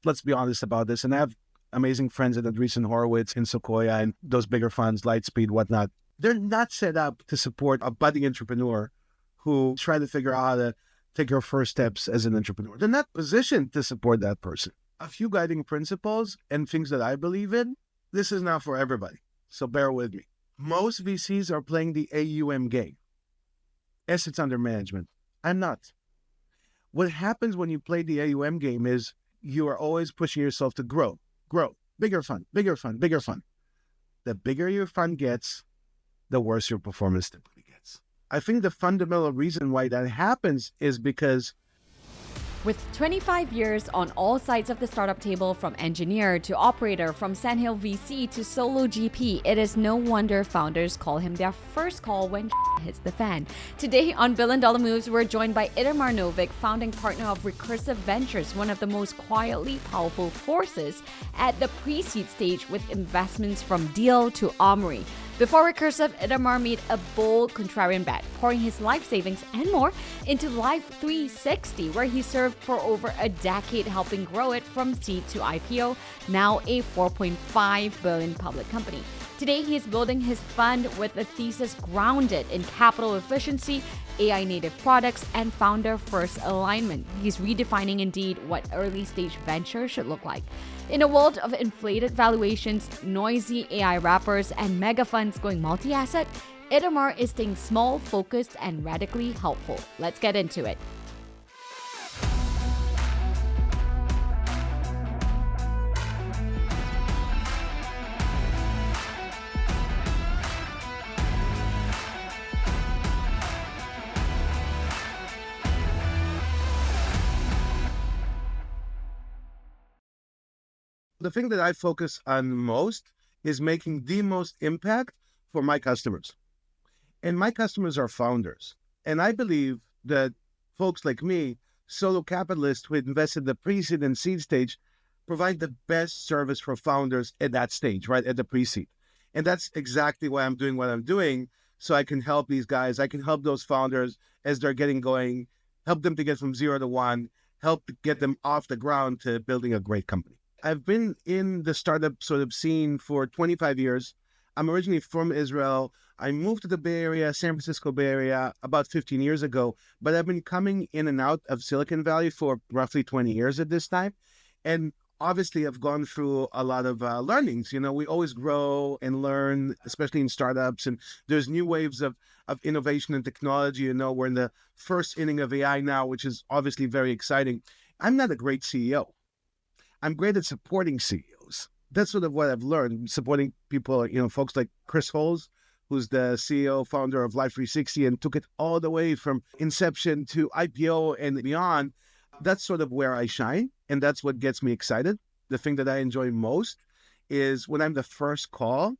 Let's be honest about this. And I have amazing friends at Andreessen Horowitz in Sequoia and those bigger funds, Lightspeed, whatnot. They're not set up to support a budding entrepreneur who try to figure out how to take your first steps as an entrepreneur. They're not positioned to support that person. A few guiding principles and things that I believe in, this is not for everybody. So bear with me. Most VCs are playing the AUM game, assets under management. I'm not. What happens when you play the AUM game is you are always pushing yourself to grow, bigger fund, bigger fund, bigger fund. The bigger your fund gets, the worse your performance typically gets. I think the fundamental reason why that happens is because with 25 years on all sides of the startup table, from engineer to operator, from Sandhill VC to solo GP, it is no wonder founders call him their first call when hits the fan. Today on Billion Dollar Moves, we're joined by Itamar Novick, founding partner of Recursive Ventures, one of the most quietly powerful forces at the pre-seed stage with investments from Deel to Omri. Before Recursive, Itamar made a bold contrarian bet, pouring his life savings and more into Life 360, where he served for over a decade helping grow it from seed to IPO, now a $4.5 billion public company. Today, he is building his fund with a thesis grounded in capital efficiency, AI-native products, and founder-first alignment. He's redefining indeed what early-stage venture should look like. In a world of inflated valuations, noisy AI wrappers, and mega funds going multi-asset, Itamar is staying small, focused, and radically helpful. Let's get into it. the thing that I focus on most is making the most impact for my customers. And my customers are founders. And I believe that folks like me, solo capitalists who invest in the pre-seed and seed stage, provide the best service for founders at that stage, right, at the pre-seed. And that's exactly why I'm doing what I'm doing, so I can help these guys. I can help those founders as they're getting going, help them to get from 0 to 1, help get them off the ground to building a great company. I've been in the startup sort of scene for 25 years. I'm originally from Israel. I moved to the Bay Area, San Francisco Bay Area, about 15 years ago, but I've been coming in and out of Silicon Valley for roughly 20 years at this time. And obviously, I've gone through a lot of learnings. You know, we always grow and learn, especially in startups, and there's new waves of innovation and technology. You know, we're in the first inning of AI now, which is obviously very exciting. I'm not a great CEO. I'm great at supporting CEOs. That's sort of what I've learned, supporting people, you know, folks like Chris Holes, who's the CEO, founder of Life 360, and took it all the way from inception to IPO and beyond. That's sort of where I shine, and that's what gets me excited. The thing that I enjoy most is when I'm the first call,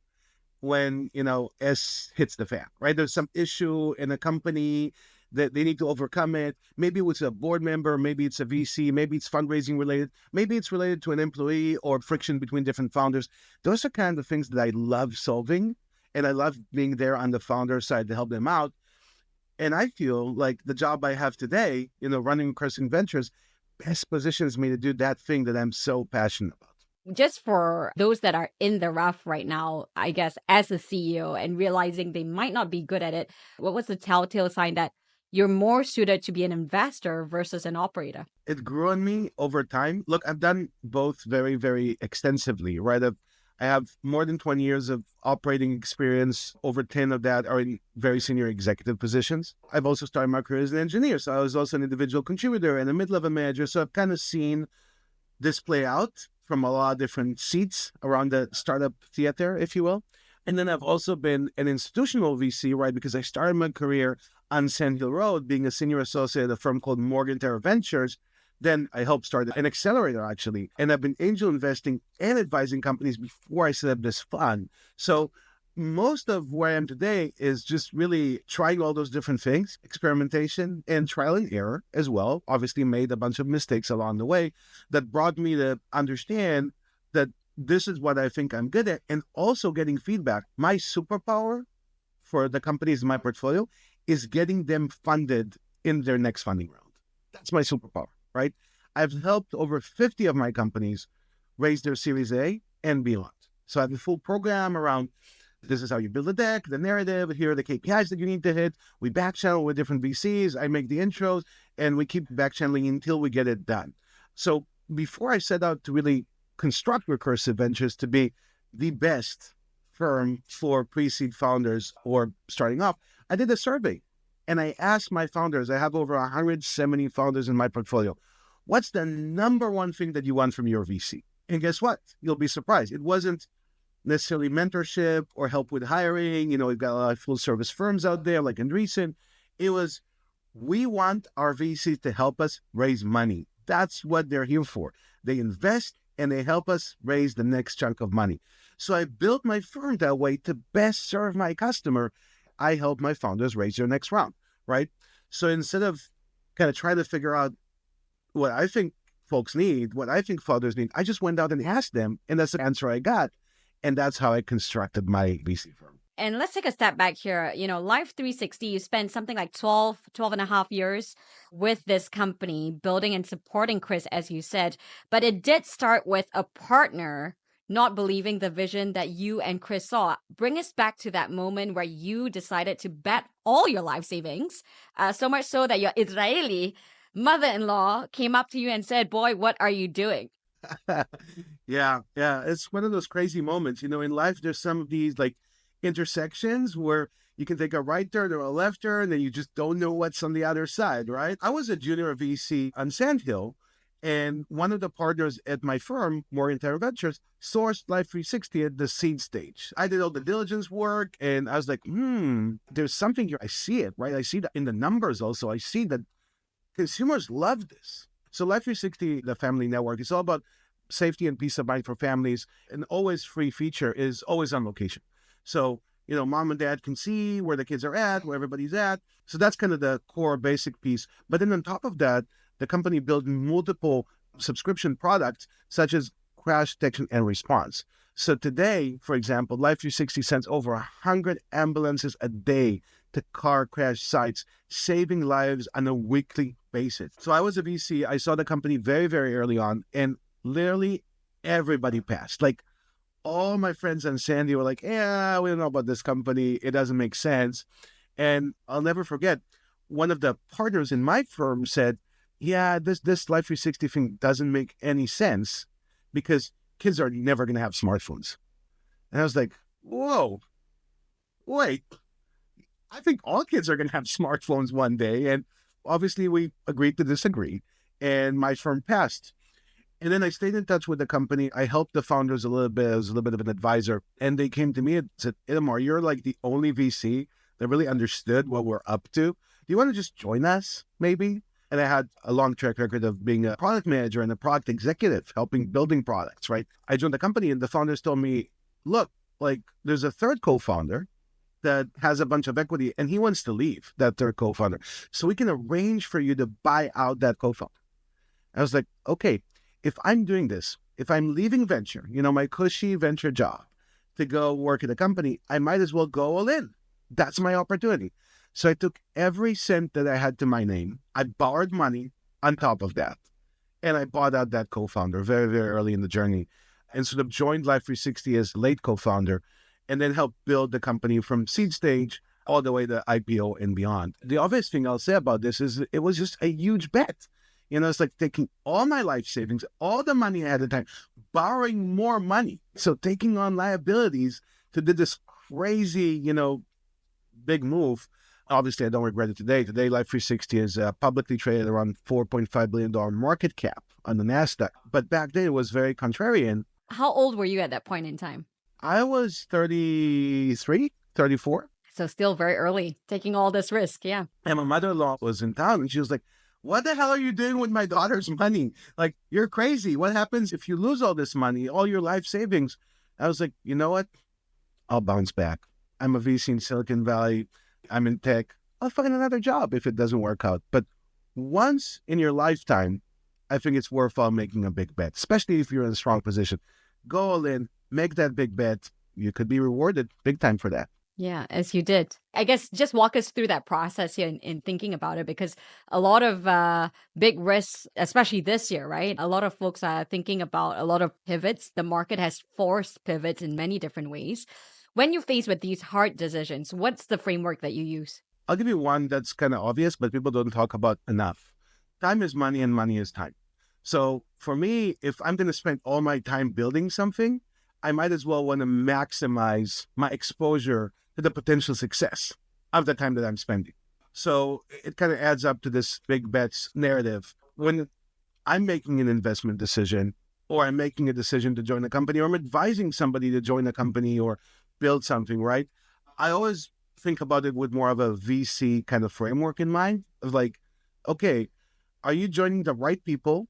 when, you know, S hits the fan, right? There's some issue in a company that they need to overcome it. Maybe it's a board member, maybe it's a VC, maybe it's fundraising related, maybe it's related to an employee or friction between different founders. Those are kind of things that I love solving, and I love being there on the founder side to help them out. And I feel like the job I have today, you know, running Recursive Ventures, best positions me to do that thing that I'm so passionate about. Just for those that are in the rough right now, I guess, as a CEO and realizing they might not be good at it, what was the telltale sign that you're more suited to be an investor versus an operator? It grew on me over time. Look, I've done both very, very extensively, right? I have more than 20 years of operating experience. Over 10 of that are in very senior executive positions. I've also started my career as an engineer. So I was also an individual contributor and a mid-level manager. So I've kind of seen this play out from a lot of different seats around the startup theater, if you will. And then I've also been an institutional VC, right? Because I started my career on Sandhill Road, being a senior associate at a firm called Morgan Ventures. Then I helped start an accelerator, actually. And I've been angel investing and advising companies before I set up this fund. So most of where I am today is just really trying all those different things, experimentation and trial and error as well. Obviously made a bunch of mistakes along the way that brought me to understand that this is what I think I'm good at, and also getting feedback. My superpower for the companies in my portfolio is getting them funded in their next funding round. That's my superpower, right? I've helped over 50 of my companies raise their Series A and beyond. So I have a full program around this is how you build a deck, the narrative, here are the KPIs that you need to hit. We back channel with different VCs. I make the intros and we keep back channeling until we get it done. So before I set out to really construct Recursive Ventures to be the best firm for pre-seed founders or starting off, I did a survey and I asked my founders, I have over 170 founders in my portfolio, what's the number one thing that you want from your VC? And guess what? You'll be surprised. It wasn't necessarily mentorship or help with hiring. We've got a lot of full service firms out there like Andreessen. It was, we want our VCs to help us raise money. That's what they're here for. They invest and they help us raise the next chunk of money. So I built my firm that way to best serve my customer. I help my founders raise their next round, right? So instead of kind of trying to figure out what I think folks need, what I think founders need, I just went out and asked them, and that's the answer I got. And that's how I constructed my VC firm. And let's take a step back here. Life 360, you spent something like 12 and a half years with this company, building and supporting Chris, as you said. But it did start with a partner not believing the vision that you and Chris saw. Bring us back to that moment where you decided to bet all your life savings, so much so that your Israeli mother-in-law came up to you and said, boy, what are you doing? Yeah. It's one of those crazy moments. In life, there's some of these like intersections where you can take a right turn or a left turn and you just don't know what's on the other side, right? I was a junior VC on Sandhill, and one of the partners at my firm, Recursive Ventures, sourced Life 360 at the seed stage. I did all the diligence work and I was like, there's something here. I see it, right? I see that in the numbers also. I see that consumers love this. So Life 360, the family network, is all about safety and peace of mind for families. An always free feature is always on location. So, mom and dad can see where the kids are at, where everybody's at. So that's kind of the core basic piece. But then on top of that, the company built multiple subscription products, such as crash detection and response. So today, for example, Life 360 sends over 100 ambulances a day to car crash sites, saving lives on a weekly basis. So I was a VC. I saw the company very, very early on, and literally everybody passed. Like all my friends on Sandy were like, yeah, we don't know about this company. It doesn't make sense. And I'll never forget, one of the partners in my firm said, yeah, this Life 360 thing doesn't make any sense because kids are never going to have smartphones. And I was like, whoa, wait, I think all kids are going to have smartphones one day. And obviously we agreed to disagree, and my firm passed. And then I stayed in touch with the company. I helped the founders a little bit. I was a little bit of an advisor. And they came to me and said, Itamar, you're like the only VC that really understood what we're up to. Do you want to just join us, maybe? And I had a long track record of being a product manager and a product executive, helping building products, right? I joined the company and the founders told me, look, like there's a third co-founder that has a bunch of equity and he wants to leave, that third co-founder. So we can arrange for you to buy out that co-founder. I was like, okay, if I'm doing this, if I'm leaving venture, my cushy venture job to go work at a company, I might as well go all in. That's my opportunity. So I took every cent that I had to my name. I borrowed money on top of that. And I bought out that co-founder very, very early in the journey and sort of joined Life 360 as late co-founder and then helped build the company from seed stage all the way to IPO and beyond. The obvious thing I'll say about this is it was just a huge bet. It's like taking all my life savings, all the money I had at the time, borrowing more money. So taking on liabilities to do this crazy, big move. Obviously, I don't regret it today. Today, Life 360 is publicly traded around $4.5 billion market cap on the NASDAQ. But back then, it was very contrarian. How old were you at that point in time? I was 33, 34. So still very early, taking all this risk, yeah. And my mother-in-law was in town, and she was like, what the hell are you doing with my daughter's money? Like, you're crazy. What happens if you lose all this money, all your life savings? I was like, you know what? I'll bounce back. I'm a VC in Silicon Valley. I'm in tech. I'll find another job if it doesn't work out. But once in your lifetime, I think it's worthwhile making a big bet, especially if you're in a strong position. Go all in, make that big bet. You could be rewarded big time for that. Yeah, as you did. I guess just walk us through that process here in thinking about it, because a lot of big risks, especially this year, right? A lot of folks are thinking about a lot of pivots. The market has forced pivots in many different ways. When you're faced with these hard decisions, what's the framework that you use? I'll give you one that's kind of obvious, but people don't talk about enough. Time is money and money is time. So for me, if I'm going to spend all my time building something, I might as well want to maximize my exposure to the potential success of the time that I'm spending. So it kind of adds up to this big bets narrative. When I'm making an investment decision, or I'm making a decision to join a company, or I'm advising somebody to join a company or build something, right? I always think about it with more of a VC kind of framework in mind of like, okay, are you joining the right people?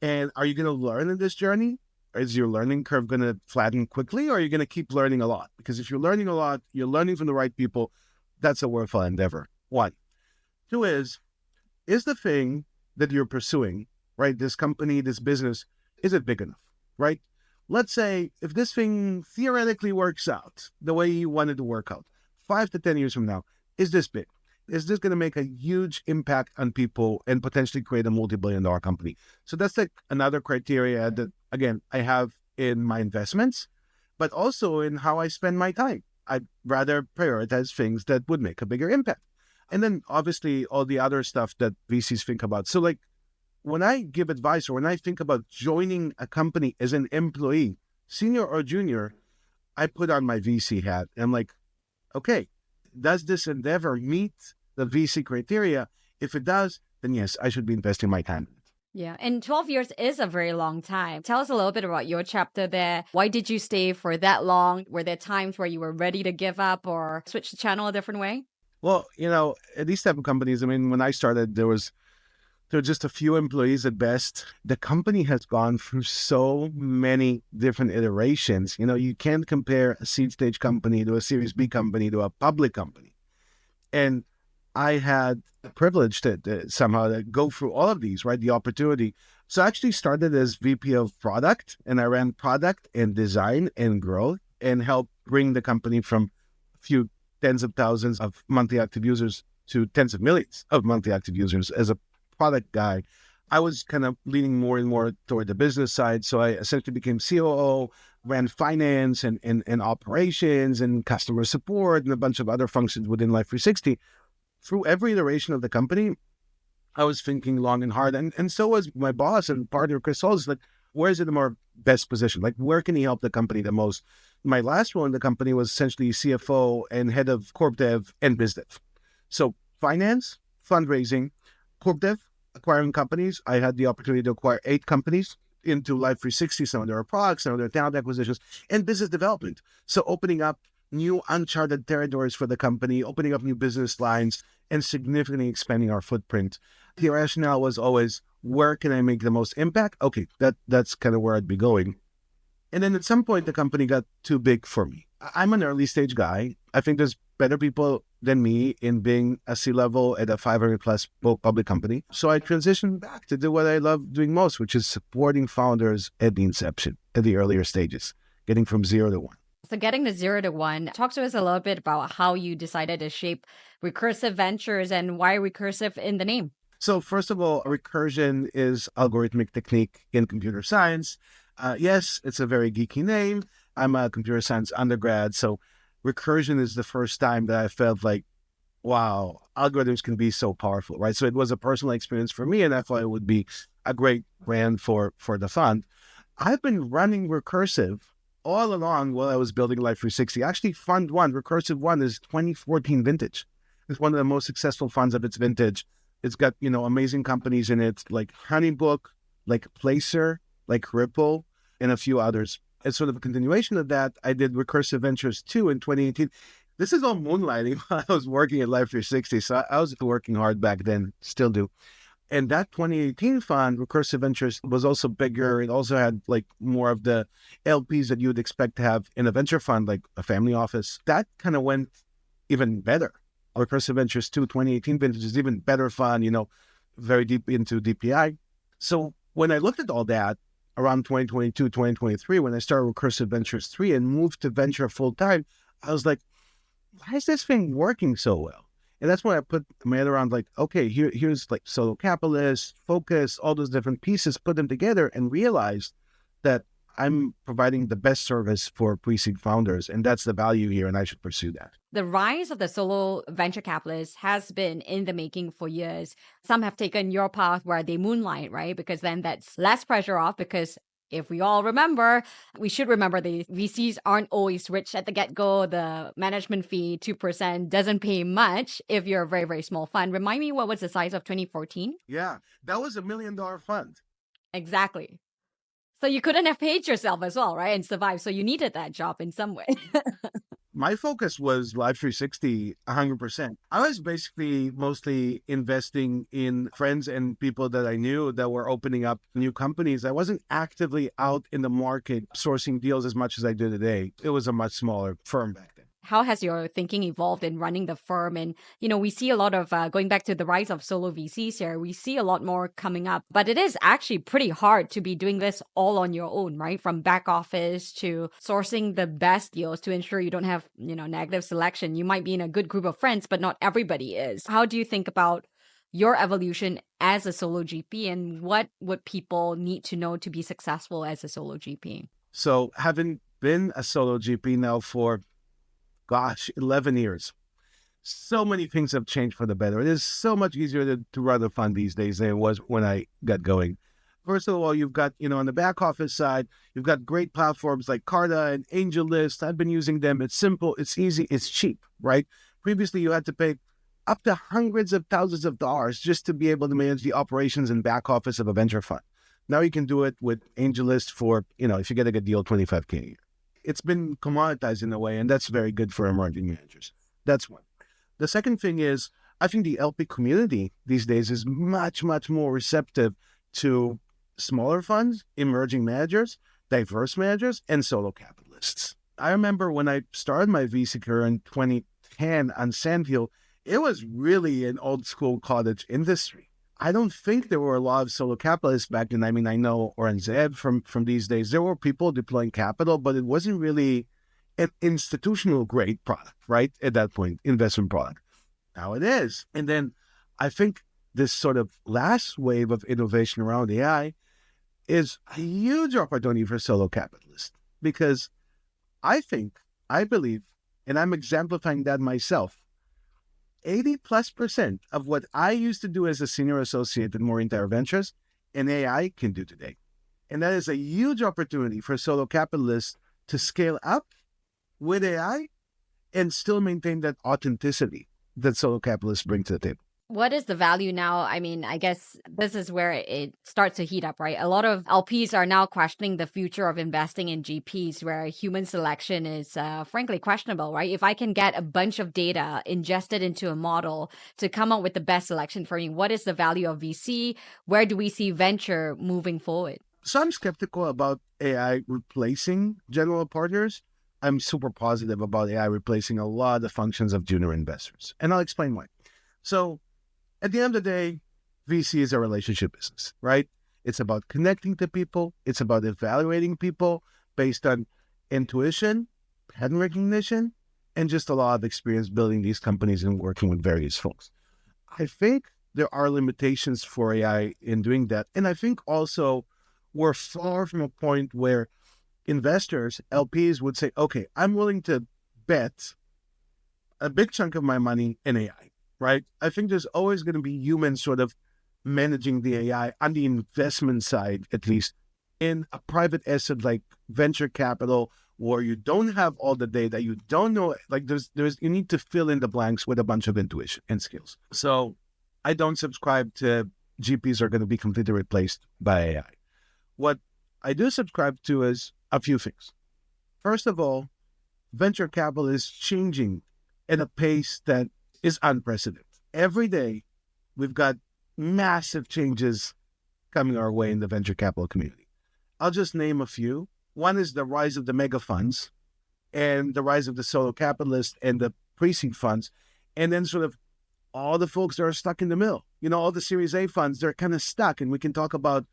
And are you going to learn in this journey? Is your learning curve going to flatten quickly, or are you going to keep learning a lot? Because if you're learning a lot, you're learning from the right people, that's a worthwhile endeavor. One. Two is the thing that you're pursuing, right? This company, this business, is it big enough, right? Let's say if this thing theoretically works out the way you want it to work out, 5 to 10 years from now, is this big? Is this going to make a huge impact on people and potentially create a multi-billion-dollar company? So that's like another criteria that, again, I have in my investments, but also in how I spend my time. I'd rather prioritize things that would make a bigger impact. And then obviously all the other stuff that VCs think about. So like when I give advice or when I think about joining a company as an employee, senior or junior, I put on my VC hat. And I'm like, okay, does this endeavor meet the VC criteria? If it does, then yes, I should be investing my time. Yeah, and 12 years is a very long time. Tell us a little bit about your chapter there. Why did you stay for that long? Were there times where you were ready to give up or switch the channel a different way? Well, at these type of companies, I mean, when I started, there were just a few employees at best. The company has gone through so many different iterations. You can't compare a seed stage company to a Series B company to a public company. And I had the privilege to somehow to go through all of these, right? The opportunity. So I actually started as VP of product, and I ran product and design and growth and helped bring the company from a few tens of thousands of monthly active users to tens of millions of monthly active users as a product guy. I was kind of leaning more and more toward the business side. So I essentially became COO, ran finance and operations and customer support and a bunch of other functions within Life 360. Through every iteration of the company, I was thinking long and hard. And so was my boss and partner, Chris Holz. Like, where is it the more best position? Like, where can he help the company the most? My last role in the company was essentially CFO and head of corp dev and biz dev. So finance, fundraising, corp dev, acquiring companies. I had the opportunity to acquire 8 companies into Life 360, some of their products, some of their talent acquisitions, and business development. So opening up new uncharted territories for the company, opening up new business lines, and significantly expanding our footprint. The rationale was always, where can I make the most impact? Okay, that's kind of where I'd be going. And then at some point, the company got too big for me. I'm an early stage guy. I think there's better people than me in being a C-level at a 500 plus public company. So I transitioned back to do what I love doing most, which is supporting founders at the inception, at the earlier stages, getting from 0 to 1. So getting to 0 to 1, talk to us a little bit about how you decided to shape Recursive Ventures and why recursive in the name. So first of all, recursion is algorithmic technique in computer science. Yes, it's a very geeky name. I'm a computer science undergrad, so recursion is the first time that I felt like, wow, algorithms can be so powerful, right? So it was a personal experience for me, and I thought it would be a great brand for the fund. I've been running Recursive all along while I was building Life 360. Actually, Fund 1, Recursive 1 is 2014 vintage. It's one of the most successful funds of its vintage. It's got, amazing companies in it, like Honeybook, like Placer, like Ripple, and a few others. As sort of a continuation of that, I did Recursive Ventures 2 in 2018. This is all moonlighting while I was working at Life 360. So I was working hard back then, still do. And that 2018 fund, Recursive Ventures, was also bigger. It also had like more of the LPs that you would expect to have in a venture fund, like a family office. That kind of went even better. Recursive Ventures 2 2018 vintage is even better fund, very deep into DPI. So when I looked at all that around 2022, 2023, when I started Recursive Ventures 3 and moved to venture full time, I was like, why is this thing working so well? And that's when I put my head around like, okay, here's like solo capitalists, focus, all those different pieces, put them together and realized that I'm providing the best service for pre-seed founders. And that's the value here. And I should pursue that. The rise of the solo venture capitalists has been in the making for years. Some have taken your path where they moonlight, right? Because then that's less pressure off because if we all remember, we should remember the VCs aren't always rich at the get-go. The management fee, 2%, doesn't pay much if you're a very, very small fund. Remind me, what was the size of 2014? Yeah, that was $1 million fund. Exactly. So you couldn't have paid yourself as well, right? And survived. So you needed that job in some way. My focus was Live 360 100%. I was basically mostly investing in friends and people that I knew that were opening up new companies. I wasn't actively out in the market sourcing deals as much as I do today. It was a much smaller firm back then. How has your thinking evolved in running the firm? And, we see a lot of, going back to the rise of solo VCs here, we see a lot more coming up. But it is actually pretty hard to be doing this all on your own, right? From back office to sourcing the best deals to ensure you don't have, negative selection. You might be in a good group of friends, but not everybody is. How do you think about your evolution as a solo GP, and what would people need to know to be successful as a solo GP? So having been a solo GP now for 11 years. So many things have changed for the better. It is so much easier to run a fund these days than it was when I got going. First of all, you've got, on the back office side, you've got great platforms like Carta and AngelList. I've been using them. It's simple, it's easy, it's cheap, right? Previously, you had to pay up to hundreds of thousands of dollars just to be able to manage the operations and back office of a venture fund. Now you can do it with AngelList for, if you get a good deal, $25K a year. It's been commoditized in a way, and that's very good for emerging managers. That's one. The second thing is, I think the LP community these days is much, much more receptive to smaller funds, emerging managers, diverse managers, and solo capitalists. I remember when I started my VC career in 2010 on Sandhill, it was really an old school cottage industry. I don't think there were a lot of solo capitalists back then. I mean, I know Oren Zeb from these days. There were people deploying capital, but it wasn't really an institutional grade product, right? At that point, investment product. Now it is. And then I think this sort of last wave of innovation around AI is a huge opportunity for solo capitalists because I believe, and I'm exemplifying that myself, 80+% of what I used to do as a senior associate at Itamar Ventures, an AI can do today. And that is a huge opportunity for solo capitalists to scale up with AI and still maintain that authenticity that solo capitalists bring to the table. What is the value now? I mean, I guess this is where it starts to heat up, right? A lot of LPs are now questioning the future of investing in GPs where human selection is frankly questionable, right? If I can get a bunch of data ingested into a model to come up with the best selection for me, what is the value of VC? Where do we see venture moving forward? So I'm skeptical about AI replacing general partners. I'm super positive about AI replacing a lot of the functions of junior investors. And I'll explain why. So at the end of the day, VC is a relationship business, right? It's about connecting to people. It's about evaluating people based on intuition, pattern recognition, and just a lot of experience building these companies and working with various folks. I think there are limitations for AI in doing that. And I think also we're far from a point where investors, LPs would say, okay, I'm willing to bet a big chunk of my money in AI, right? I think there's always going to be humans sort of managing the AI on the investment side, at least in a private asset like venture capital, where you don't have all the data, you don't know, like you need to fill in the blanks with a bunch of intuition and skills. So I don't subscribe to GPs are going to be completely replaced by AI. What I do subscribe to is a few things. First of all, venture capital is changing at a pace that is unprecedented. Every day, we've got massive changes coming our way in the venture capital community. I'll just name a few. One is the rise of the mega funds and the rise of the solo capitalists and the pre-seed funds. And then sort of all the folks that are stuck in the middle. You know, all the Series A funds, they're kind of stuck. And we can talk about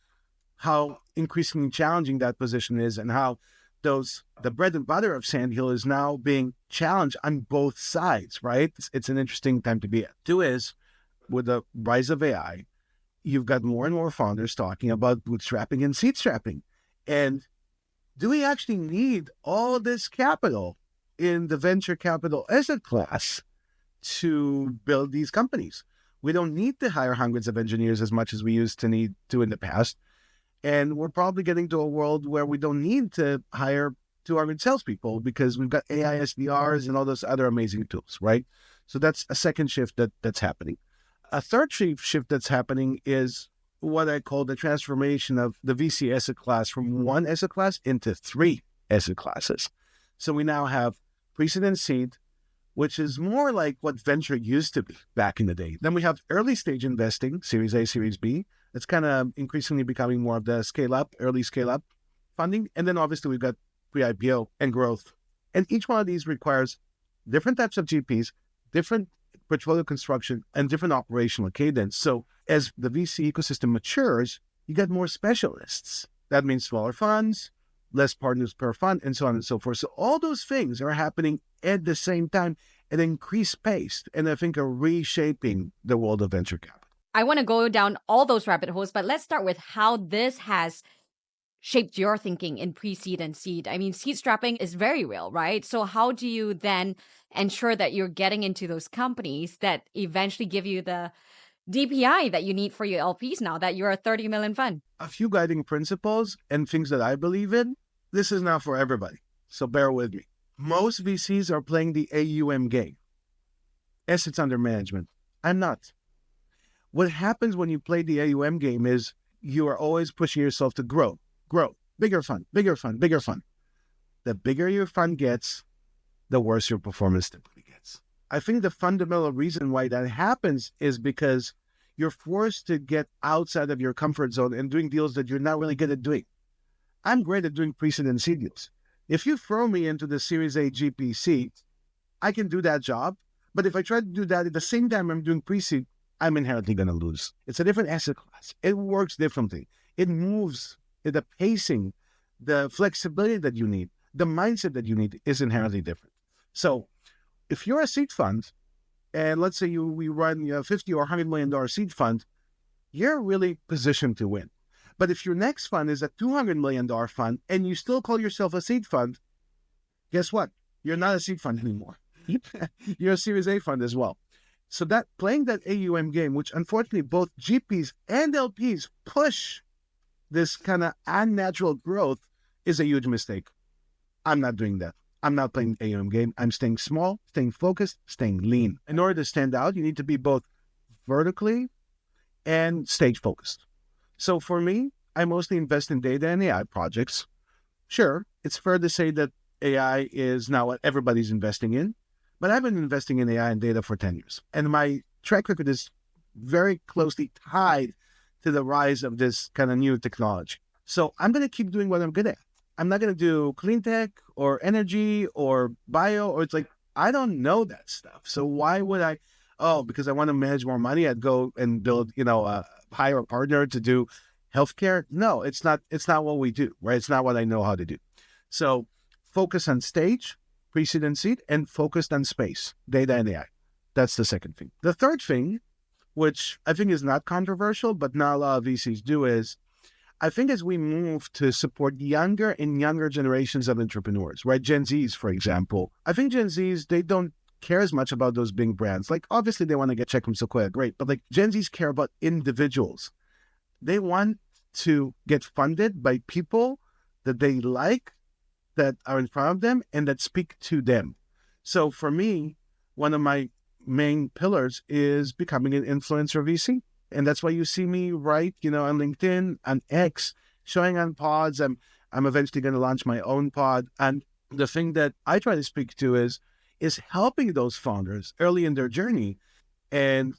how increasingly challenging that position is and how the bread and butter of Sandhill is now being challenged on both sides, right? It's an interesting time to be at. Two is, with the rise of AI, you've got more and more founders talking about bootstrapping and seed strapping. And do we actually need all this capital in the venture capital asset class to build these companies? We don't need to hire hundreds of engineers as much as we used to need to in the past. And we're probably getting to a world where we don't need to hire 200 salespeople because we've got AI SDRs and all those other amazing tools, right? So that's a second shift that's happening. A third shift that's happening is what I call the transformation of the VC asset class from one asset class into three asset classes. So we now have pre-seed seed, which is more like what venture used to be back in the day. Then we have early stage investing, Series A, Series B. It's kind of increasingly becoming more of the early scale up funding. And then obviously we've got pre-IPO and growth. And each one of these requires different types of GPs, different portfolio construction, and different operational cadence. So as the VC ecosystem matures, you get more specialists. That means smaller funds, less partners per fund, and so on and so forth. So all those things are happening at the same time at increased pace, and I think are reshaping the world of venture capital. I want to go down all those rabbit holes, but let's start with how this has shaped your thinking in pre-seed and seed. I mean, seed strapping is very real, right? So how do you then ensure that you're getting into those companies that eventually give you the DPI that you need for your LPs now that you're a 30 million fund? A few guiding principles and things that I believe in. This is now for everybody, so bear with me. Most VCs are playing the AUM game, assets under management. I'm not. What happens when you play the AUM game is you are always pushing yourself to grow, bigger fund, bigger fund, bigger fund. The bigger your fund gets, the worse your performance typically gets. I think the fundamental reason why that happens is because you're forced to get outside of your comfort zone and doing deals that you're not really good at doing. I'm great at doing pre-seed and seed deals. If you throw me into the Series A GPC, I can do that job. But if I try to do that at the same time I'm doing pre-seed, I'm inherently going to lose. It's a different asset class. It works differently. It moves. The pacing, the flexibility that you need, the mindset that you need is inherently different. So if you're a seed fund, and let's say we run a $50 or $100 million seed fund, you're really positioned to win. But if your next fund is a $200 million fund and you still call yourself a seed fund, guess what? You're not a seed fund anymore. You're a Series A fund as well. So that playing that AUM game, which unfortunately both GPs and LPs push this kind of unnatural growth, is a huge mistake. I'm not doing that. I'm not playing the AUM game. I'm staying small, staying focused, staying lean. In order to stand out, you need to be both vertically and stage focused. So for me, I mostly invest in data and AI projects. Sure, it's fair to say that AI is now what everybody's investing in, but I've been investing in AI and data for 10 years. And my track record is very closely tied to the rise of this kind of new technology. So I'm going to keep doing what I'm good at. I'm not going to do clean tech or energy or bio, or it's like, I don't know that stuff. So why would I? Oh, because I want to manage more money, I'd go and build, hire a partner to do healthcare. No, it's not what we do, right? It's not what I know how to do. So focus on stage, pre-seed and seed, and focused on space, data and AI. That's the second thing. The third thing, which I think is not controversial, but not a lot of VCs do, is I think as we move to support younger and younger generations of entrepreneurs, right? Gen Zs, for example, I think Gen Zs, they don't care as much about those big brands. Like, obviously they want to get check from Sequoia, great. But like Gen Zs care about individuals. They want to get funded by people that they like, that are in front of them and that speak to them. So for me, one of my main pillars is becoming an influencer VC. And that's why you see me write, on LinkedIn, on X, showing on pods. I'm eventually going to launch my own pod. And the thing that I try to speak to is helping those founders early in their journey. And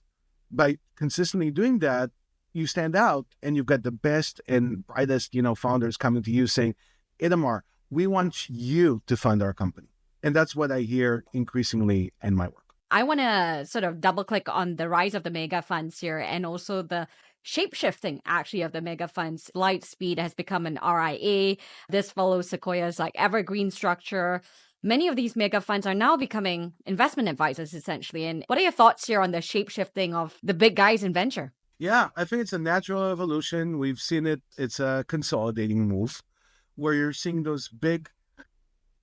by consistently doing that, you stand out and you've got the best and brightest, founders coming to you saying, Itamar, we want you to fund our company. And that's what I hear increasingly in my work. I want to sort of double click on the rise of the mega funds here and also the shape-shifting actually of the mega funds. Lightspeed has become an RIA. This follows Sequoia's like evergreen structure. Many of these mega funds are now becoming investment advisors essentially. And what are your thoughts here on the shape-shifting of the big guys in venture? Yeah, I think it's a natural evolution. We've seen it. It's a consolidating move where you're seeing those big,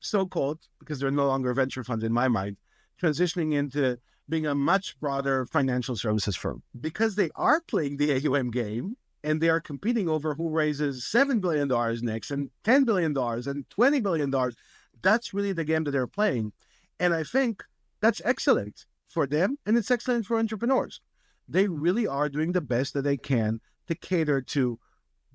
so-called, because they're no longer venture funds in my mind, transitioning into being a much broader financial services firm. Because they are playing the AUM game and they are competing over who raises $7 billion next and $10 billion and $20 billion. That's really the game that they're playing. And I think that's excellent for them and it's excellent for entrepreneurs. They really are doing the best that they can to cater to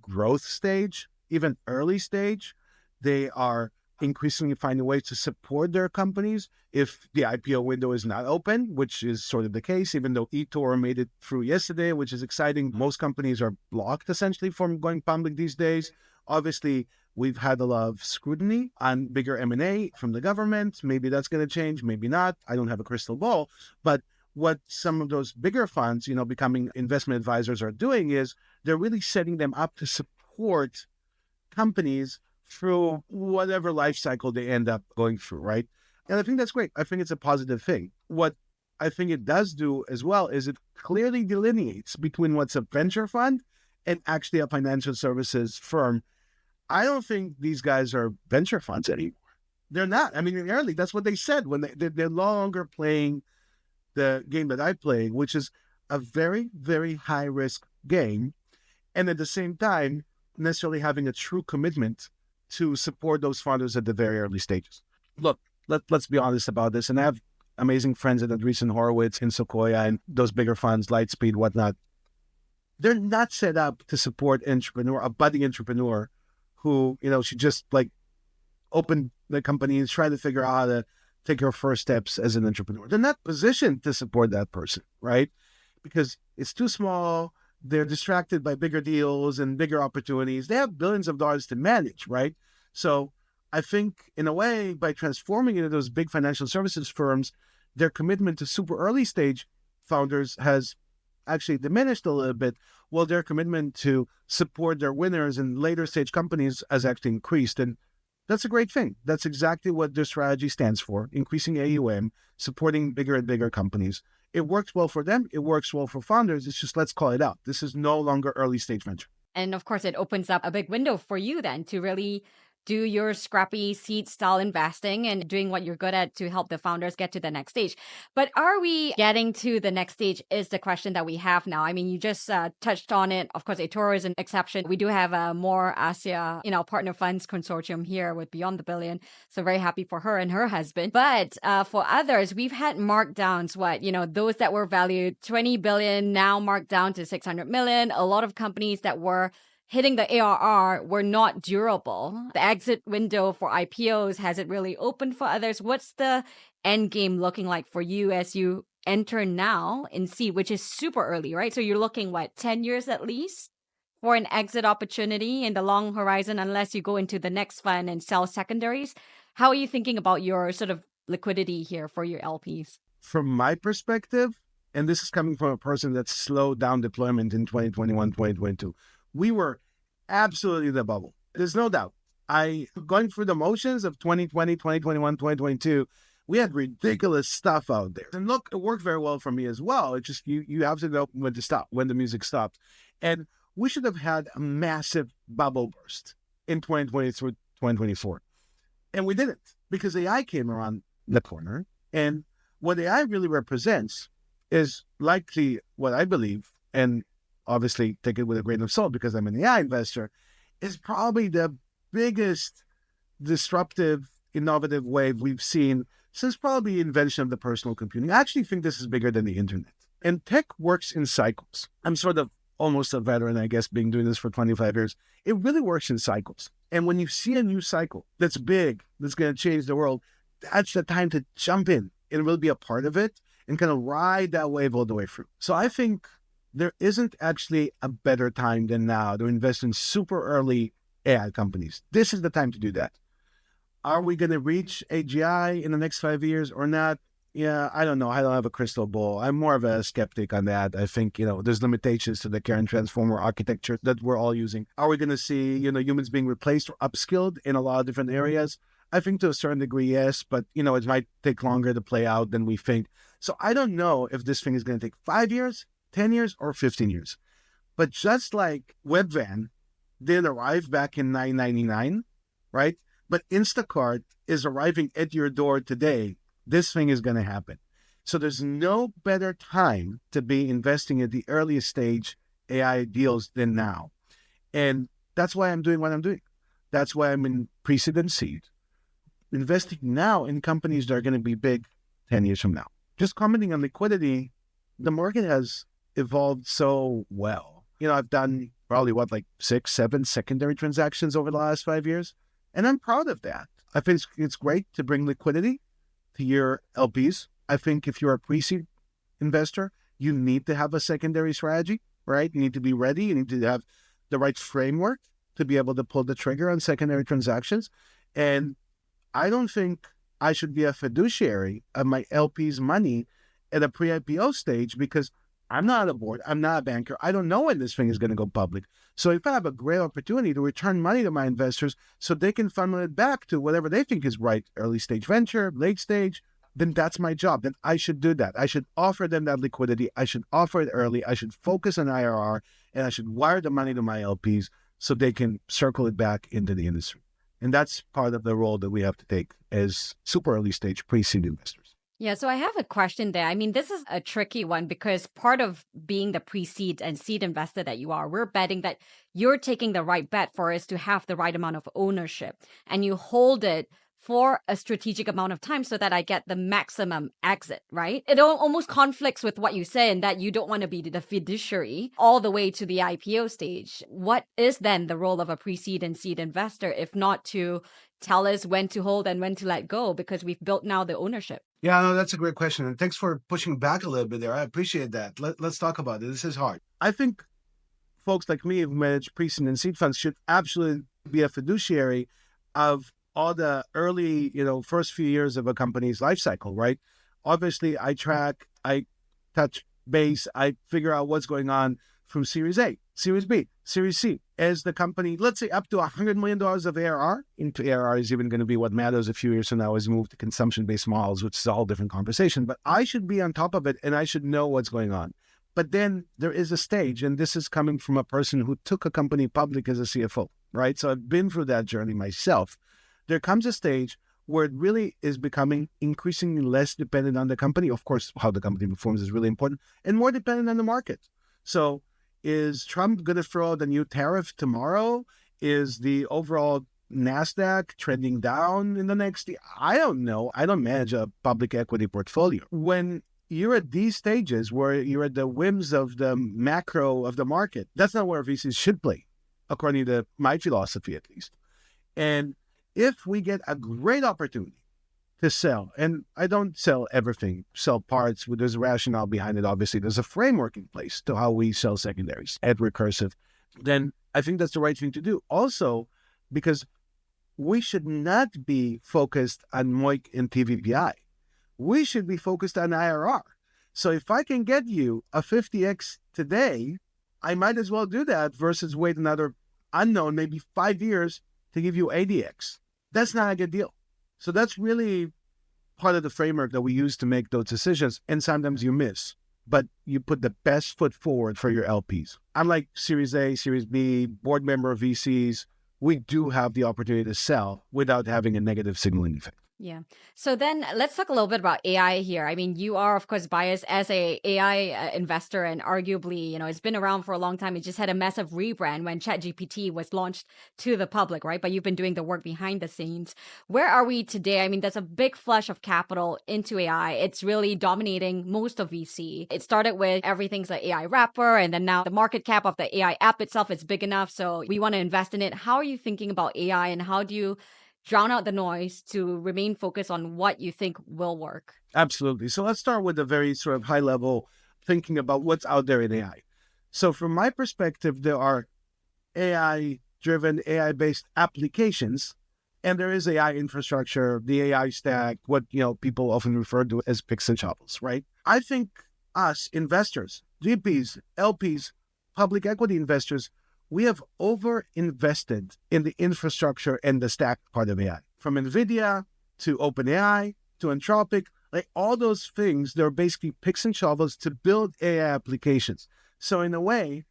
growth stage, even early stage. They are increasingly finding ways to support their companies if the IPO window is not open, which is sort of the case, even though eToro made it through yesterday, which is exciting. Most companies are blocked essentially from going public these days. Obviously, we've had a lot of scrutiny on bigger M&A from the government. Maybe that's going to change, maybe not. I don't have a crystal ball. But what some of those bigger funds, becoming investment advisors are doing is they're really setting them up to support companies through whatever life cycle they end up going through, right? And I think that's great. I think it's a positive thing. What I think it does do as well is it clearly delineates between what's a venture fund and actually a financial services firm. I don't think these guys are venture funds anymore. They're not. I mean, early, that's what they said when they're no longer playing the game that I play, which is a very, very high risk game. And at the same time, necessarily having a true commitment to support those founders at the very early stages. Look, let's be honest about this. And I have amazing friends at Andreessen Horowitz in Sequoia and those bigger funds, Lightspeed, whatnot. They're not set up to support a budding entrepreneur who, should just like open the company and try to figure out how to take your first steps as an entrepreneur. They're not positioned to support that person, right? Because it's too small. They're distracted by bigger deals and bigger opportunities. They have billions of dollars to manage, right? So I think in a way, by transforming into those big financial services firms, their commitment to super early stage founders has actually diminished a little bit, while their commitment to support their winners in later stage companies has actually increased. And that's a great thing. That's exactly what their strategy stands for, increasing AUM, supporting bigger and bigger companies. It works well for them. It works well for founders. It's just, let's call it out. This is no longer early stage venture. And of course, it opens up a big window for you then to really do your scrappy seed style investing and doing what you're good at to help the founders get to the next stage. But are we getting to the next stage is the question that we have now. I mean, you just touched on it. Of course, eToro is an exception. We do have more Asia, partner funds consortium here with Beyond the Billion. So very happy for her and her husband. But for others, we've had markdowns, those that were valued 20 billion now marked down to 600 million. A lot of companies that were hitting the ARR were not durable. The exit window for IPOs, has it really opened for others? What's the end game looking like for you as you enter now in seed, which is super early, right? So you're looking, 10 years at least for an exit opportunity in the long horizon, unless you go into the next fund and sell secondaries. How are you thinking about your sort of liquidity here for your LPs? From my perspective, and this is coming from a person that slowed down deployment in 2021, 2022, we were absolutely in the bubble. There's no doubt. Going through the motions of 2020, 2021, 2022, we had ridiculous stuff out there. And look, it worked very well for me as well. It's just, you have to know when to stop, when the music stopped. And we should have had a massive bubble burst in 2020 through 2024. And we didn't, because AI came around the corner. And what AI really represents is likely what I believe, and obviously take it with a grain of salt because I'm an AI investor, is probably the biggest disruptive, innovative wave we've seen since probably the invention of the personal computing. I actually think this is bigger than the internet. And tech works in cycles. I'm sort of almost a veteran, I guess, being doing this for 25 years. It really works in cycles. And when you see a new cycle that's big, that's going to change the world, that's the time to jump in and really be a part of it and kind of ride that wave all the way through. So I think there isn't actually a better time than now to invest in super early AI companies. This is the time to do that. Are we going to reach AGI in the next 5 years or not? Yeah, I don't know. I don't have a crystal ball. I'm more of a skeptic on that. I think, there's limitations to the current transformer architecture that we're all using. Are we going to see, humans being replaced or upskilled in a lot of different areas? I think to a certain degree, yes, but, it might take longer to play out than we think. So I don't know if this thing is going to take 5 years, 10 years, or 15 years. But just like Webvan did arrive back in 999, right? But Instacart is arriving at your door today. This thing is going to happen. So there's no better time to be investing at the earliest stage AI deals than now. And that's why I'm doing what I'm doing. That's why I'm in precedent seed, investing now in companies that are going to be big 10 years from now. Just commenting on liquidity, the market has evolved so well. I've done probably like 6, 7 secondary transactions over the last 5 years. And I'm proud of that. I think it's great to bring liquidity to your LPs. I think if you're a pre-seed investor, you need to have a secondary strategy, right? You need to be ready. You need to have the right framework to be able to pull the trigger on secondary transactions. And I don't think I should be a fiduciary of my LP's money at a pre-IPO stage because I'm not a board. I'm not a banker. I don't know when this thing is going to go public. So if I have a great opportunity to return money to my investors so they can funnel it back to whatever they think is right, early stage venture, late stage, then that's my job. Then I should do that. I should offer them that liquidity. I should offer it early. I should focus on IRR, and I should wire the money to my LPs so they can circle it back into the industry. And that's part of the role that we have to take as super early stage pre-seed investors. Yeah, so I have a question there. I mean, this is a tricky one because part of being the pre-seed and seed investor that you are, we're betting that you're taking the right bet for us to have the right amount of ownership and you hold it for a strategic amount of time so that I get the maximum exit, right? It almost conflicts with what you say in that you don't want to be the fiduciary all the way to the IPO stage. What is then the role of a pre-seed and seed investor if not to tell us when to hold and when to let go because we've built now the ownership? Yeah, no, that's a great question. And thanks for pushing back a little bit there. I appreciate that. Let's talk about it. This is hard. I think folks like me who manage pre-seed and seed funds should absolutely be a fiduciary of all the early, first few years of a company's life cycle, right? Obviously, I track, I touch base, I figure out what's going on from Series A, Series B, Series C. As the company, let's say up to $100 million of ARR, into ARR is even going to be what matters a few years from now as we move to consumption-based models, which is a whole different conversation. But I should be on top of it and I should know what's going on. But then there is a stage, and this is coming from a person who took a company public as a CFO, right? So I've been through that journey myself. There comes a stage where it really is becoming increasingly less dependent on the company. Of course, how the company performs is really important, and more dependent on the market. So is Trump going to throw out a new tariff tomorrow? Is the overall NASDAQ trending down in the next year? I don't know. I don't manage a public equity portfolio. When you're at these stages where you're at the whims of the macro of the market, that's not where VCs should play, according to my philosophy at least. And if we get a great opportunity to sell, and I don't sell everything, sell parts, there's a rationale behind it, obviously. There's a framework in place to how we sell secondaries at Recursive, then I think that's the right thing to do. Also, because we should not be focused on MOIC and TVPI. We should be focused on IRR. So if I can get you a 50x today, I might as well do that versus wait another unknown, maybe 5 years to give you 80x. That's not a good deal. So that's really part of the framework that we use to make those decisions. And sometimes you miss, but you put the best foot forward for your LPs. Unlike Series A, Series B, board member VCs, we do have the opportunity to sell without having a negative signaling effect. Yeah. So then let's talk a little bit about AI here. I mean, you are, of course, biased as a AI investor, and arguably, it's been around for a long time. It just had a massive rebrand when ChatGPT was launched to the public, right? But you've been doing the work behind the scenes. Where are we today? I mean, there's a big flush of capital into AI. It's really dominating most of VC. It started with everything's an AI wrapper, and then now the market cap of the AI app itself is big enough. So we want to invest in it. How are you thinking about AI, and how do you drown out the noise to remain focused on what you think will work? Absolutely. So let's start with a very sort of high level thinking about what's out there in AI. So from my perspective, there are AI-driven, AI-based applications And there is AI infrastructure, the AI stack, what people often refer to as picks and shovels, right? I think us investors, GPs, LPs, public equity investors, we have over invested in the infrastructure and the stack part of AI. From NVIDIA to OpenAI to Anthropic, like all those things, they're basically picks and shovels to build AI applications. So in a way,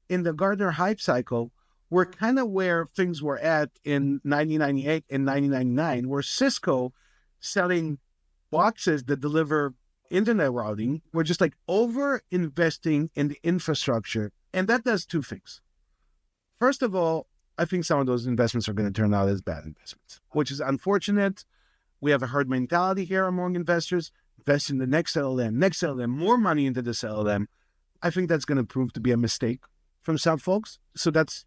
in the Gartner hype cycle, we're kind of where things were at in 1998 and 1999, where Cisco selling boxes that deliver internet routing, we're just like over investing in the infrastructure. And that does two things. First of all, I think some of those investments are going to turn out as bad investments, which is unfortunate. We have a herd mentality here among investors. Invest in the next LLM, more money into this LLM. I think that's going to prove to be a mistake from some folks. So that's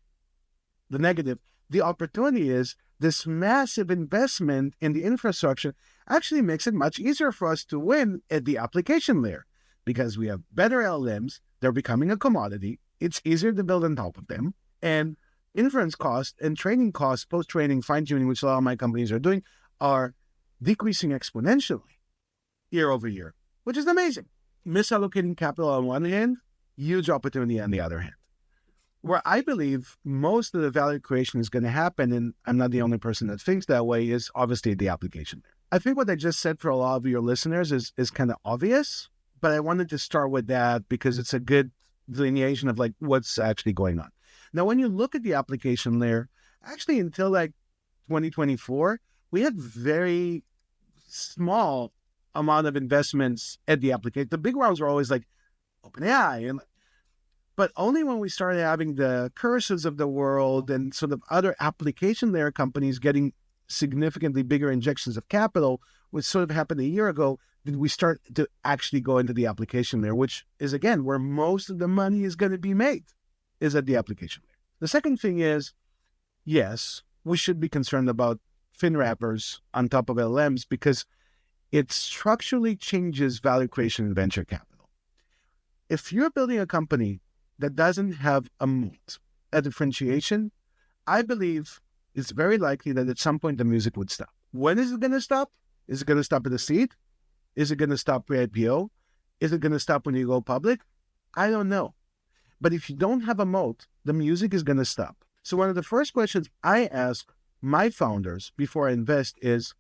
the negative. The opportunity is this massive investment in the infrastructure actually makes it much easier for us to win at the application layer because we have better LLMs. They're becoming a commodity. It's easier to build on top of them. And inference costs and training costs, post-training, fine-tuning, which a lot of my companies are doing, are decreasing exponentially year over year, which is amazing. Misallocating capital on one hand, huge opportunity on the other hand. Where I believe most of the value creation is going to happen, and I'm not the only person that thinks that way, is obviously the application there. I think what I just said for a lot of your listeners is kind of obvious, but I wanted to start with that because it's a good delineation of like what's actually going on. Now, when you look at the application layer, actually until like 2024, we had very small amount of investments at the application. The big rounds were always like OpenAI, but only when we started having the Recursives of the world and sort of other application layer companies getting significantly bigger injections of capital, which sort of happened a year ago, did we start to actually go into the application layer, which is, again, where most of the money is going to be made, is at the application layer. The second thing is, yes, we should be concerned about fin wrappers on top of LLMs because it structurally changes value creation in venture capital. If you're building a company that doesn't have a moat, a differentiation, I believe it's very likely that at some point the music would stop. When is it going to stop? Is it going to stop at the seed? Is it going to stop pre-IPO? Is it going to stop when you go public? I don't know. But if you don't have a moat, the music is going to stop. So one of the first questions I ask my founders before I invest is,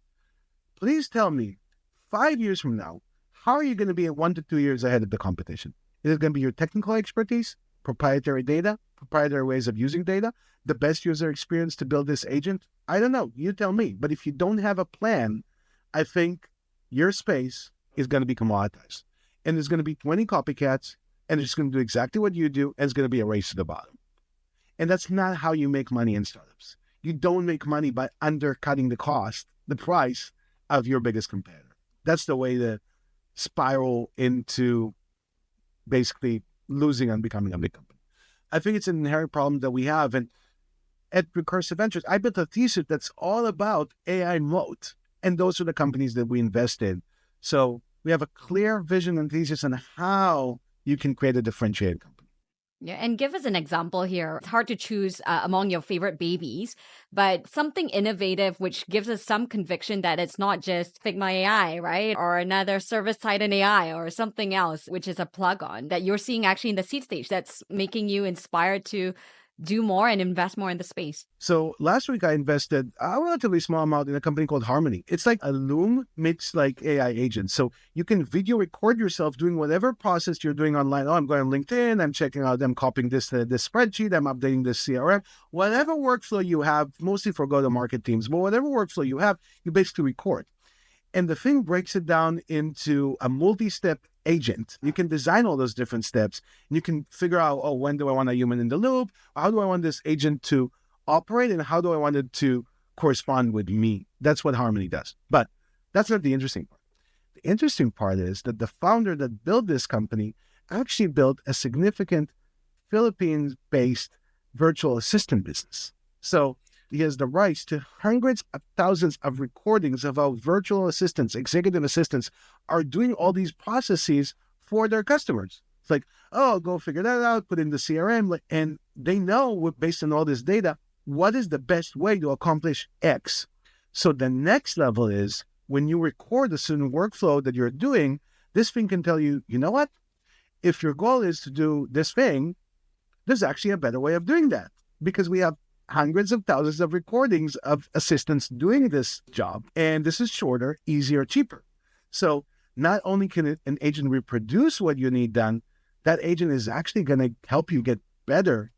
please tell me, 5 years from now, how are you going to be 1 to 2 years ahead of the competition? Is it going to be your technical expertise, proprietary data, proprietary ways of using data, the best user experience to build this agent? I don't know. You tell me. But if you don't have a plan, I think your space is going to be commoditized. And there's going to be 20 copycats, and they're just going to do exactly what you do, and it's going to be a race to the bottom. And that's not how you make money in startups. You don't make money by undercutting the price of your biggest competitor. That's the way to spiral into basically losing and becoming a big company. I think it's an inherent problem that we have. And at Recursive Ventures, I built a thesis that's all about AI moat. And those are the companies that we invest in. So we have a clear vision and thesis on how you can create a differentiated company. Yeah, and give us an example here. It's hard to choose among your favorite babies, but something innovative which gives us some conviction that it's not just Figma AI, right? Or another service Titan AI or something else, which is a plug-on that you're seeing actually in the seed stage that's making you inspired to do more and invest more in the space. So last week I invested a relatively small amount in a company called Harmony. It's like a Loom meets like AI agents. So you can video record yourself doing whatever process you're doing online. Oh, I'm going on LinkedIn, I'm checking out, I'm copying this spreadsheet, I'm updating this CRM. Whatever workflow you have, mostly for go-to-market teams, but whatever workflow you have, you basically record. And the thing breaks it down into a multi-step agent. You can design all those different steps. And you can figure out, oh, when do I want a human in the loop? How do I want this agent to operate? And how do I want it to correspond with me? That's what Harmony does. But that's not the interesting part. The interesting part is that the founder that built this company actually built a significant Philippines-based virtual assistant business. So he has the rights to hundreds of thousands of recordings of how virtual assistants, executive assistants, are doing all these processes for their customers. It's like, oh, go figure that out, put in the CRM, and they know, based on all this data, what is the best way to accomplish X. So the next level is when you record a certain workflow that you're doing, this thing can tell you, you know what? If your goal is to do this thing, there's actually a better way of doing that because we have hundreds of thousands of recordings of assistants doing this job. And this is shorter, easier, cheaper. So not only can an agent reproduce what you need done, that agent is actually going to help you get better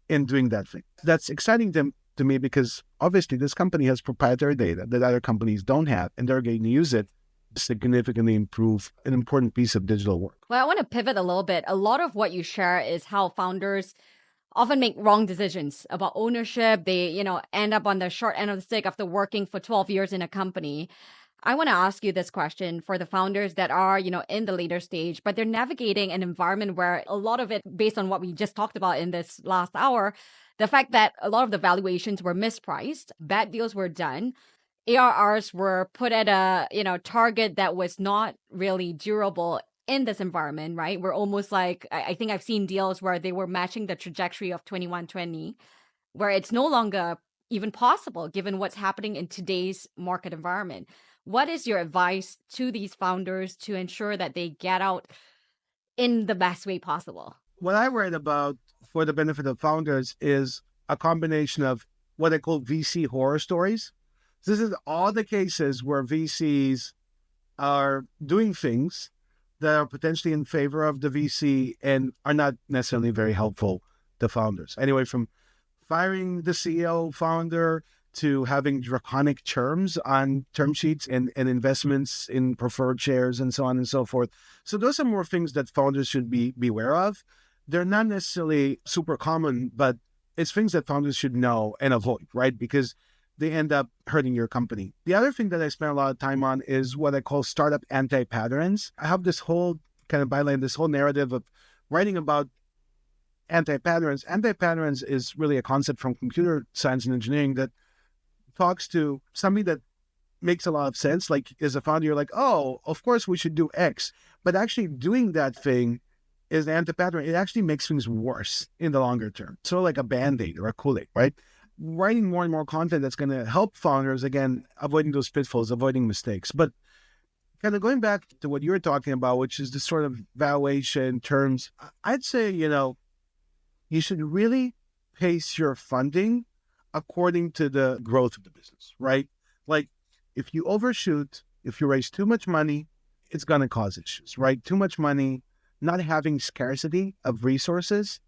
in doing that thing. That's exciting to me because obviously this company has proprietary data that other companies don't have, and they're going to use it to significantly improve an important piece of digital work. Well, I want to pivot a little bit. A lot of what you share is how founders often make wrong decisions about ownership. They, end up on the short end of the stick after working for 12 years in a company. I want to ask you this question for the founders that are, in the later stage, but they're navigating an environment where a lot of it, based on what we just talked about in this last hour, the fact that a lot of the valuations were mispriced, bad deals were done, ARRs were put at a, target that was not really durable in this environment, right? We're almost like, I think I've seen deals where they were matching the trajectory of 2120, where it's no longer even possible given what's happening in today's market environment. What is your advice to these founders to ensure that they get out in the best way possible? What I read about for the benefit of founders is a combination of what I call VC horror stories. This is all the cases where VCs are doing things that are potentially in favor of the VC and are not necessarily very helpful to founders. Anyway, from firing the CEO founder to having draconic terms on term sheets and investments in preferred shares and so on and so forth. So those are more things that founders should be aware of. They're not necessarily super common, but it's things that founders should know and avoid, right? Because they end up hurting your company. The other thing that I spend a lot of time on is what I call startup anti-patterns. I have this whole kind of byline, this whole narrative of writing about anti-patterns. Anti-patterns is really a concept from computer science and engineering that talks to somebody that makes a lot of sense. Like as a founder, you're like, oh, of course we should do X. But actually doing that thing is an anti-pattern. It actually makes things worse in the longer term. So like a Band-Aid or a Kool-Aid, right? Writing more and more content that's going to help founders, again, avoiding those pitfalls, avoiding mistakes. But kind of going back to what you were talking about, which is the sort of valuation terms, I'd say, you should really pace your funding according to the growth of the business, right? Like if you overshoot, if you raise too much money, it's going to cause issues, right? Too much money, not having scarcity of resources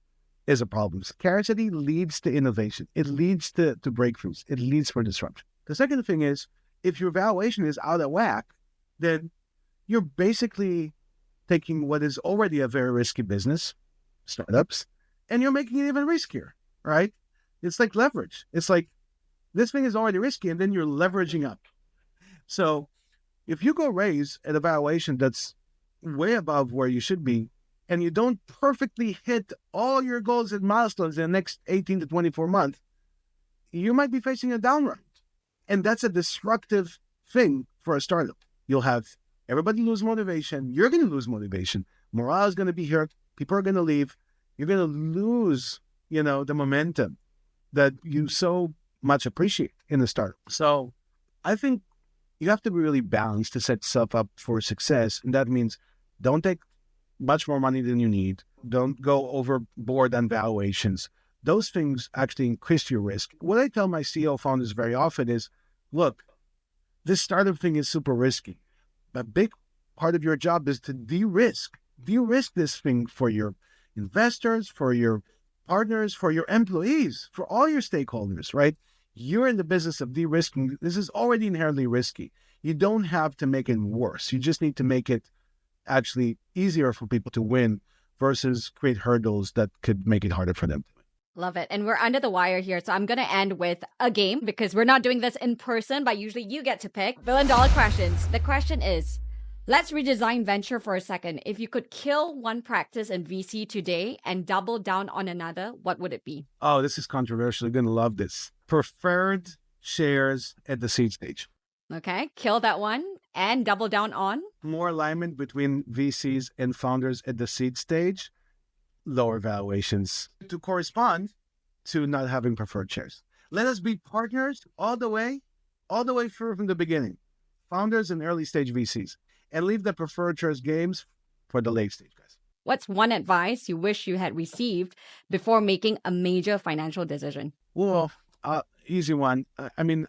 is a problem. Scarcity leads to innovation. It leads to breakthroughs. It leads for disruption. The second thing is, if your valuation is out of whack, then you're basically taking what is already a very risky business, startups, and you're making it even riskier, right? It's like leverage. It's like this thing is already risky, and then you're leveraging up. So if you go raise at a valuation that's way above where you should be, and you don't perfectly hit all your goals and milestones in the next 18 to 24 months, you might be facing a down round. And that's a destructive thing for a startup. You'll have everybody lose motivation. You're going to lose motivation. Morale is going to be hurt. People are going to leave. You're going to lose, the momentum that you so much appreciate in the startup. So I think you have to be really balanced to set yourself up for success. And that means don't take much more money than you need. Don't go overboard on valuations. Those things actually increase your risk. What I tell my CEO founders very often is, look, this startup thing is super risky. A big part of your job is to de-risk this thing for your investors, for your partners, for your employees, for all your stakeholders, right? You're in the business of de-risking. This is already inherently risky. You don't have to make it worse. You just need to make it actually easier for people to win versus create hurdles that could make it harder for them. Love it. And we're under the wire here. So I'm going to end with a game because we're not doing this in person, but usually you get to pick. $1 billion questions. The question is, let's redesign venture for a second. If you could kill one practice in VC today and double down on another, what would it be? Oh, this is controversial. You're going to love this. Preferred shares at the seed stage. Okay, kill that one and double down on? More alignment between VCs and founders at the seed stage, lower valuations to correspond to not having preferred shares. Let us be partners all the way all the way through from the beginning, founders and early stage VCs, and leave the preferred choice games for the late stage guys. What's one advice you wish you had received before making a major financial decision? Well, easy one.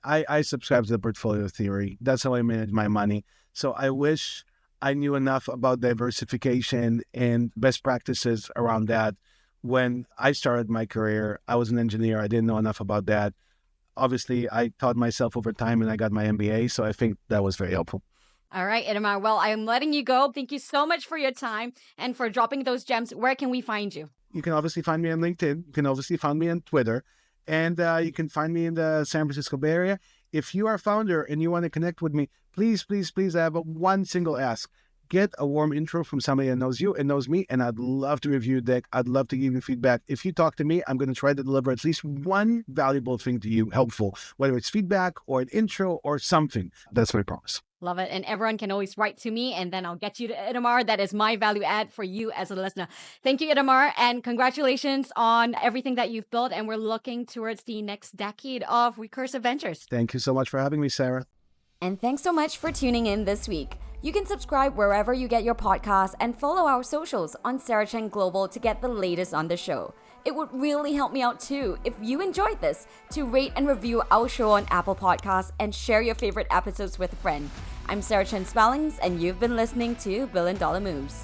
I subscribe to the portfolio theory. That's how I manage my money. So I wish I knew enough about diversification and best practices around that. When I started my career, I was an engineer. I didn't know enough about that. Obviously, I taught myself over time and I got my MBA. So I think that was very helpful. All right, Itamar. Well, I am letting you go. Thank you so much for your time and for dropping those gems. Where can we find you? You can obviously find me on LinkedIn. You can obviously find me on Twitter. And you can find me in the San Francisco Bay Area. If you are a founder and you want to connect with me, please, I have one single ask. Get a warm intro from somebody that knows you and knows me, and I'd love to review your deck. I'd love to give you feedback. If you talk to me, I'm going to try to deliver at least one valuable thing to you, helpful, whether it's feedback or an intro or something. That's my promise. Love it. And everyone can always write to me, and then I'll get you to Itamar. That is my value add for you as a listener. Thank you, Itamar, and congratulations on everything that you've built. And we're looking towards the next decade of Recursive Ventures. Thank you so much for having me, Sarah. And thanks so much for tuning in this week. You can subscribe wherever you get your podcasts and follow our socials on Sarah Chen Global to get the latest on the show. It would really help me out too if you enjoyed this to rate and review our show on Apple Podcasts and share your favorite episodes with a friend. I'm Sarah Chen-Spellings, and you've been listening to Billion Dollar Moves.